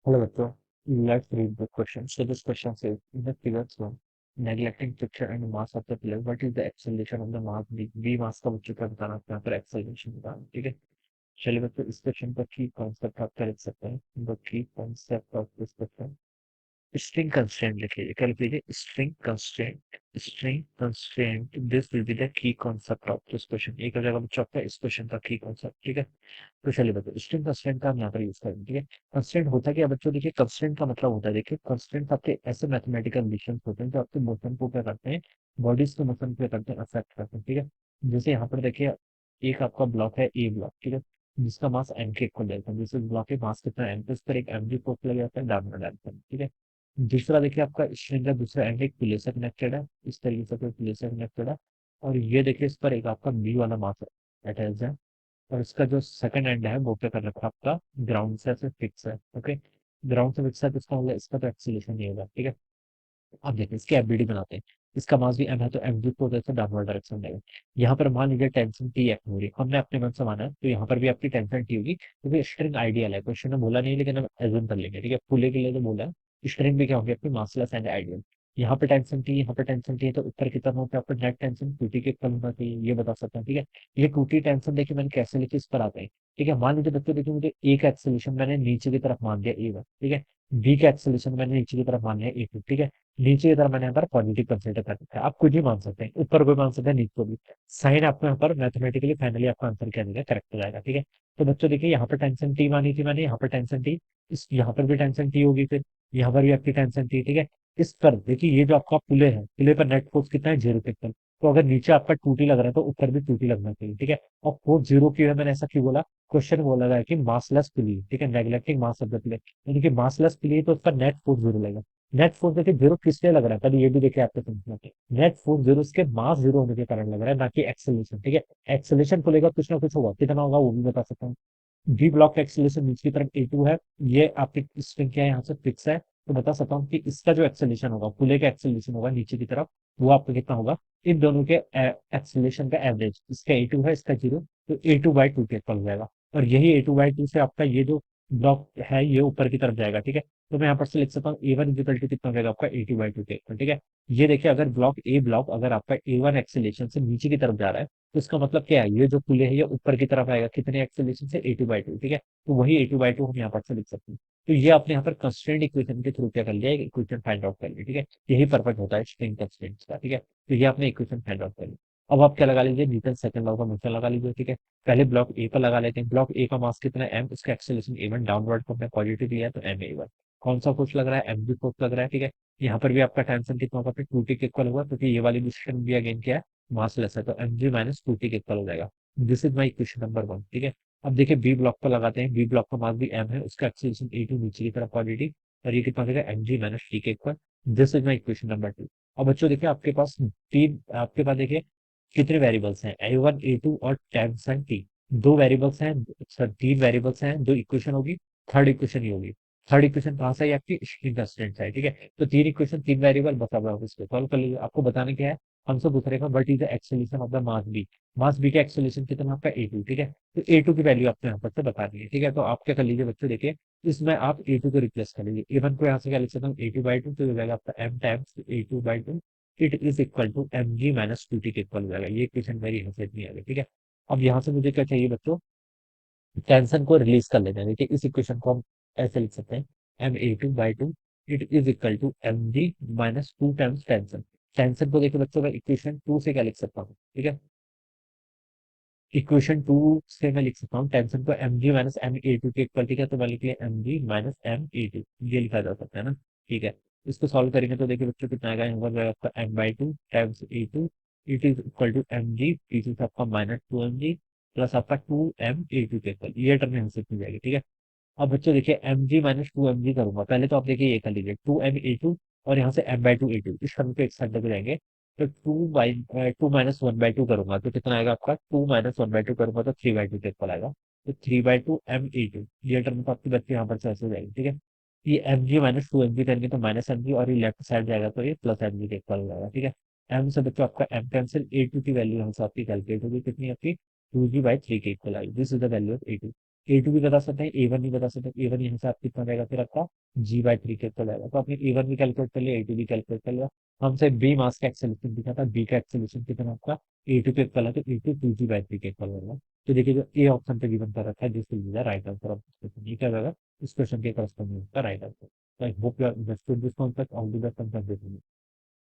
Hello, Victor. Let's read the question. So this question says, in the figure one, neglecting picture and mass of the pillar, what is the acceleration of the mass B? B mass का बच्चों का बताना आपको यहाँ पर acceleration बताना, ठीक है? चलिए बच्चों इस क्वेश्चन का की कॉन्सेप्ट आप कर सकते हैं। The key concept of this question string constraint लिखिए, क्या लिख लीजिए? String constraint this will be the key concept of this question. एक हो जाएगा बच्चों आपका इस क्वेश्चन का की कॉन्सेप्ट, ठीक है? तो चलिए बताओ स्ट्रिंग कंस्ट्रेंट का हम यहाँ पर यूज करेंगे, ठीक है? कंस्ट्रेंट होता क्या है बच्चों? देखिए कंस्ट्रेंट का मतलब होता है, देखिए कंस्ट्रेंट आपके ऐसे मैथमेटिकल रिलेशंस होते हैं जो आपके मोशन को क्या करते हैं, बॉडीज के मोशन को क्या करते हैं, अफेक्ट करते हैं, ठीक है? जैसे यहाँ पर देखिए एक आपका ब्लॉक है ए ब्लॉक, ठीक है, जिसका मास एम के इक्वल है, जैसे ब्लॉक के मास कितना एम, तो इस पर एक एम जी फोर्स लग जाता है डाउनवर्ड डायरेक्शन, ठीक है? दूसरा देखिए आपका स्ट्रिंग का दूसरा एंड एक पुले से कनेक्टेड है, इस तरीके से कोई पुले से कनेक्टेड है, और ये देखिए इस पर एक आपका बी वाला मास अटैच है, और इसका जो सेकंड एंड है वो क्या कर रखा है आपका ग्राउंड से फिक्स है, ओके? ग्राउंड से फिक्स है तो इसका मतलब इसका तो एक्सीलेशन नहीं होगा, ठीक है? अब देखिए इसकी एफबीडी बनाते हैं। इसका मास भी एम है तो एम भी को जैसे डाउनवर्ड डायरेक्शन देगा। यहाँ पर मान लीजिए टेंशन टी एफ हो रही है, हमने अपने मन से माना है, तो यहाँ पर भी आपकी टेंशन टी होगी, क्योंकि स्ट्रिंग आइडियल है, क्वेश्चन में बोला नहीं है लेकिन हम एज्यूम कर लेंगे, ठीक है? पुले के लिए तो बोला है, स्ट्रिंग भी क्या होगी आपकी मासलेस एंड आइडियल। यहाँ पे टेंशन टी, यहाँ पे टेंशन टी है, तो ऊपर की तरफ पे आपको नेट टेंशन टूटी के कम होना चाहिए, ये बता सकते हैं, ठीक है? ये टूटी टेंशन देखिए मैंने कैसे लिखी, इस पर आते हैं, ठीक है? मान लीजिए बच्चों देखिए मुझे ए का एक्सेलेरेशन मैंने नीचे की तरफ मान दिया ए वन, ठीक है? बी का एक्सेलेरेशन मैंने नीचे की तरफ मान लिया ए टू, ठीक है? नीचे की तरफ मैंने यहाँ पर पॉजिटिव कंसिडर कर रखा है, आप कुछ भी मान सकते हैं, ऊपर कोई मान सकते हैं नीचे को भी। साइन आपको यहाँ पर मैथमेटिकली फाइनली आपका आंसर क्या देगा, करेक्ट हो जाएगा, ठीक है? तो बच्चों देखिए यहाँ पर टेंशन टी मानी थी मैंने, यहाँ पर टेंशन टी, इस यहाँ पर भी टेंशन टी होगी, फिर यहाँ पर भी आपकी टेंशन टी, ठीक है? इस पर देखिए ये जो आपका पुले है, पुले पर नेट फोर्स कितना है, 0 पिक्सल। तो अगर नीचे आपका टूटी लग रहा है तो ऊपर भी टूटी लगना चाहिए, ठीक है? और फोर्स जीरो क्यों है, मैंने ऐसा क्यों बोला? क्वेश्चन बोला है कि मासलेस पुली, ठीक है, नेग्लेक्टिंग मास ऑफ द पुले, यानी कि मासलेस पुली तो उसका नेट फोर्स जीरो लगेगा। नेट फोर्स देखिए जीरो किस लिए लग रहा है, पहले ये भी देखिए आपको समझना है। नेट फोर्स जीरो इसके मास जीरो होने के कारण लग रहा है, ना कि एक्सेलरेशन, ठीक है? एक्सेलरेशन को लेकर कुछ ना कुछ होगा, कितना होगा वो भी बता सकता हूँ। डी ब्लॉक का एक्सेलरेशन नीचे की तरफ ए2 है, ये आपकी स्ट्रिंग क्या है यहाँ से फिक्स है, तो बता सकता हूँ कि इसका जो एक्सेलरेशन होगा, पुले का एक्सेलरेशन होगा नीचे की तरफ, वो आपका कितना होगा, इन दोनों के एक्सेलरेशन का एवरेज, इसका ए2 है इसका जीरो, तो ए2/2 के इक्वल हो जाएगा। और यही ए2/2 से आपका ये जो ब्लॉक है ये ऊपर की तरफ जाएगा, ठीक है? तो मैं यहाँ पर से लिख सकता हूँ ए1 इक्वल टू कितना हो जाएगा आपका ए2/2 के इक्वल, ठीक है? ये देखिए अगर ब्लॉक अगर आपका ए1 एक्सेलरेशन से नीचे की तरफ जा रहा है, तो इसका मतलब क्या है, ये जो पुले है ये ऊपर की तरफ आएगा, कितने एक्सेलरेशन से, ए2/2, ठीक है? तो वही ए2/2 हम यहाँ पर से लिख सकते हैं। तो ये आपने यहाँ पर कंस्ट्रेंट इक्वेशन के थ्रू क्या कर लिया, इक्वेशन फाइंड आउट कर लिया, ठीक है? यही पर्पज होता है स्ट्रिंग कंस्ट्रेंट्स का, ठीक है? तो ये आपने इक्वेशन फाइंड आउट कर लिया। अब आप क्या लगा लीजिए, न्यूटन सेकंड लॉ का मोशन लगा लीजिए, ठीक है? पहले ब्लॉक ए पर लगा लेते हैं, ब्लॉक ए का मास कितना है एम, उसका एक्सेलरेशन ए1, डाउनवर्ड को हमने पॉजिटिव लिया तो एम ए1। कौन सा फोर्स लग रहा है, एम बी फोर्स लग रहा है, ठीक है? यहाँ पर भी आपका टेंशन कितना होगा, फिर 2t के इक्वल होगा, क्योंकि ये वाली डिस्टेंस भी अगेन क्या है, मास लेस है, तो एम जी माइनस 2t के इक्वल हो जाएगा। This is my equation number one, ठीक है? अब देखिए बी ब्लॉक पर लगाते हैं, बी ब्लॉक का मास भी एम है, उसका एक्सेलरेशन ए2 नीचे की तरफ पॉजिटिव, और ये कितना हो जाएगा, एम जी माइनस टी के equal. This is my equation number two. अब बच्चों देखिए आपके पास तीन, आपके पास देखिए कितने वेरिएबल्स हैं, ए1 ए2 और टेंशन टी। दो वेरिएबल्स हैं, सर तीन वेरिएबल्स हैं, दो इक्वेशन होगी, थर्ड इक्वेशन ही होगी। थर्ड इक्वेशन कहाँ से आई आपकी, स्ट्रिंग कंस्ट्रेंट है, ठीक है? तो तीन इक्वेशन तीन वेरिएबल बता हुआ है, इसको सॉल्व कर लीजिए। आपको बताने क्या है, हमसे पूछ रहे हैं what is the acceleration of the mass B. Mass B का एक्सेलरेशन कितना आपका ए2, ठीक है? तो ए2 की वैल्यू आपको यहाँ पर से बतानी है, ठीक है? तो आप क्या कर लीजिए बच्चों, देखिए इसमें आप ए2 को रिप्लेस कर लीजिए, ए1 को यहाँ से क्या लिख सकता हूँ, ए2/2, तो हो जाएगा आपका एम टाइम्स ए2/2, it is equal to M G minus 2t के इक्वल हो जाएगा। ये इक्वेशन मेरी यहाँ से इतनी आ गई, ठीक है? अब यहाँ से मुझे क्या चाहिए बच्चों, टेंशन को रिलीज कर लेना है, देखिए इस इक्वेशन को हम ऐसे लिख सकते हैं, m a2/2 it is equal to M G minus 2 times tension. Tension को देखिए बच्चों मैं इक्वेशन टू से क्या लिख सकता हूँ, ठीक है? इक्वेशन टू से मैं लिख सकता हूँ टेंशन को m ji minus m a two के इक्वल, ठीक है? तो मैं लिख लिया m ji minus m a two, ये लिखा जा सकता है ना, ठीक है? इसको सॉल्व करेंगे तो देखिए बच्चों कितना आएगा, यहाँ पर आपका m/2 times a two, it is equal to M g, a two से आपका माइनस 2 mg प्लस आपका 2 m a2 के इक्वल, ये टर्म यहाँ से मिल जाएगी, ठीक है? अब बच्चों देखिए एम जी माइनस 2 mg करूंगा, पहले तो आप देखिए ये कर लीजिए 2 m a2, और यहाँ से m/2 a2, इस टर्म को एक साइड लेके जाएंगे, तो 2 - 1/2 करूंगा तो कितना आएगा आपका, 2 - 1/2 करूंगा तो 3/2 के इक्वल आएगा, तो 3/2 m a2, ये टर्म तो आपकी बच्चे यहाँ पर से ऐसे हो जाएगी, ठीक है? ये एम जी माइनस 2 mg करेंगे तो माइनस एम जी, और ये लेफ्ट साइड जाएगा तो ये प्लस एम जी के इक्वल हो जाएगा, ठीक है? एम से बच्चों आपका एम कैंसिल, ए टू की वैल्यू हमसे आपकी कैलकुलेट होगी, कितनी आपकी 2g/3 के इक्वल आएगी। This is the value of a two. A two भी बता सकते हैं, ए वन भी बता सकते हैं। ए वन यहाँ से आप कितना रहेगा फिर आपका G/3 के इक्वल रहेगा। तो आपने ए वन भी कैलकुलेट कर लिया, ए टू भी कैलकुलेट कर लिया। हमसे बी मास का एक्सेलरेशन दिखा था, बी का एक्सेलरेशन कितना आपका ए टू के इक्वल है, तो ए टू 2G/3 के इक्वल होगा। तो देखिए जो ए ऑप्शन पे गिवन कर रखा है, this will be the right answer of this question. ये क्या होगा इस क्वेश्चन के करस्पॉन्डिंग का right answer. I hope you are understood this concept. All the best.